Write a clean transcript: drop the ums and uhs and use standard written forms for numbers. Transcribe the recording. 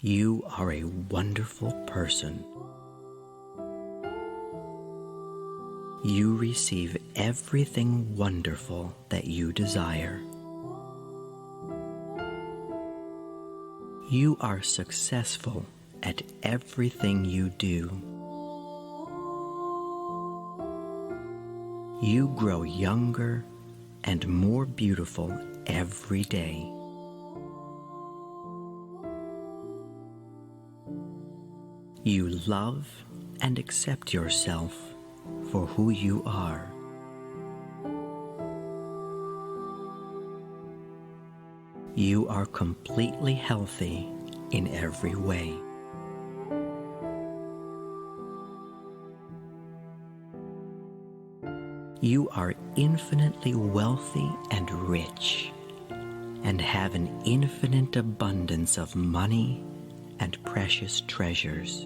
You are a wonderful person. You receive everything wonderful that you desire. You are successful at everything you do. You grow younger and more beautiful every day. You love and accept yourself for who you are. You are completely healthy in every way. You are infinitely wealthy and rich, and have an infinite abundance of money and precious treasures.